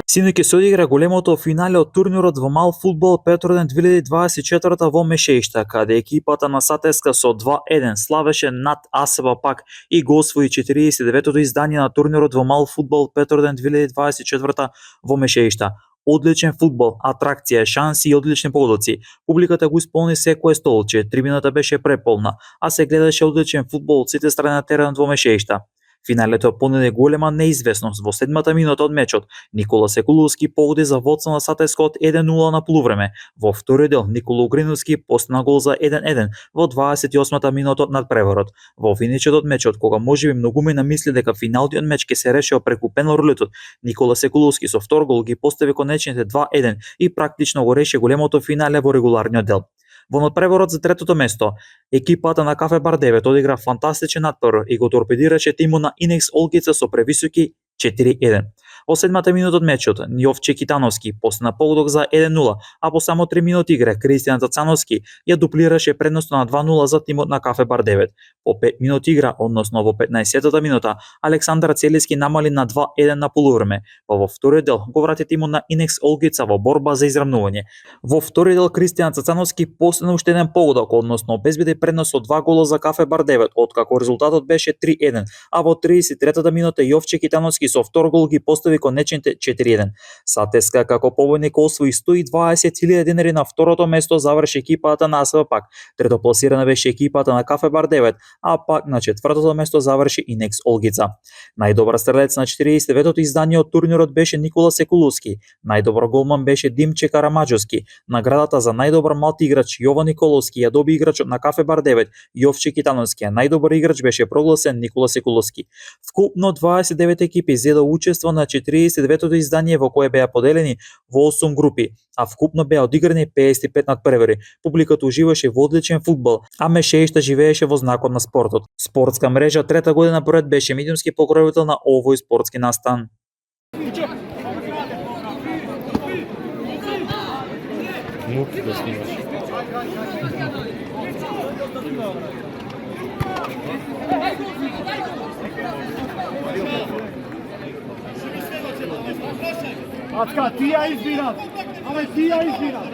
Синоќ се одигра големото финале од турнирот во мал фудбал Петроден 2024 во Мешеишта, каде екипата на Сатеска со 2:1 славеше над АСВ Пак и го освои 49-тото издание на турнирот во мал фудбал Петроден 2024 во Мешеишта. Одличен фудбал, атракција, шанси и одлични погодоци. Публиката го исполни секое столче, трибината беше преполна, а се гледаше одличен фудбал од сите страни на теренот во Мешеишта. Финалето понуди голема неизвестност. Во 7-та минута од мечот Никола Секуловски погоди за водство на Сатеска од 1:0 на полувреме. Во вториот дел Никола Угриновски постигна гол за 1:1 во 28-та минута од надпреварот. Во финичот од мечот, кога можеби многумина мисли дека финалниот меч ќе се реши преку пенал-рулетот, Никола Секуловски со втор гол ги постави конечните 2:1 и практично го реши големото финале во регуларниот дел. Во надпреварот за третото место, екипата на Кафе Бар 9 одигра фантастичен надпревар и го торпедираше тимот на Инекс Олгица со превисоки 4:1. Во 7-та минута од мечот, Јовче Китановски постигна погодок за 1:0, а по само 3 минути игра Кристијан Цацановски ја дуплираше предноста на 2:0 за тимот на Кафе Бар 9. По 5 минути игра, односно во 15-та минута, Александар Целиски намали на 2:1 на полувреме, па во вториот дел го врати тимот на Инекс Олгица во борба за изравнување. Во вториот дел Кристијан Цацановски постигна уште еден погодок, односно обезбеди предност од 2 гола за Кафе Бар 9, откако резултатот беше 3:1, а во 33-та минута Јовче Китановски со втор гол ги постави конечните 4:1. Сатеска како победник освои 120.000 денари. На второто место заврши екипата на АСВ Пак. Третопласирана беше екипата на Кафе Бар 9, а пак на четвртото место заврши Инекс Олгица. Најдобар стрелец на 49-тото издание од турнирот беше Никола Секуловски. Најдобар голман беше Димче Карамаџовски. Наградата за најдобар млади играч Јово Николовски ја доби играчот на Кафе Бар 9 Јовче Китановски, а најдобар играч беше прогласен Никола Секуловски. Вкупно 29 екипи зедо учество на 49-тото издание во кое беа поделени во 8 групи, а вкупно беа одиграни 55 надпревари. Публиката уживаше во одличен фудбал, а Мешеишта живееше во знакот на спортот. Спортска мрежа трета година поред беше медиумски покровител на овој спортски настан. Мук да снимаш. Атка, ти ја избирам. Абе, ти ја избирам.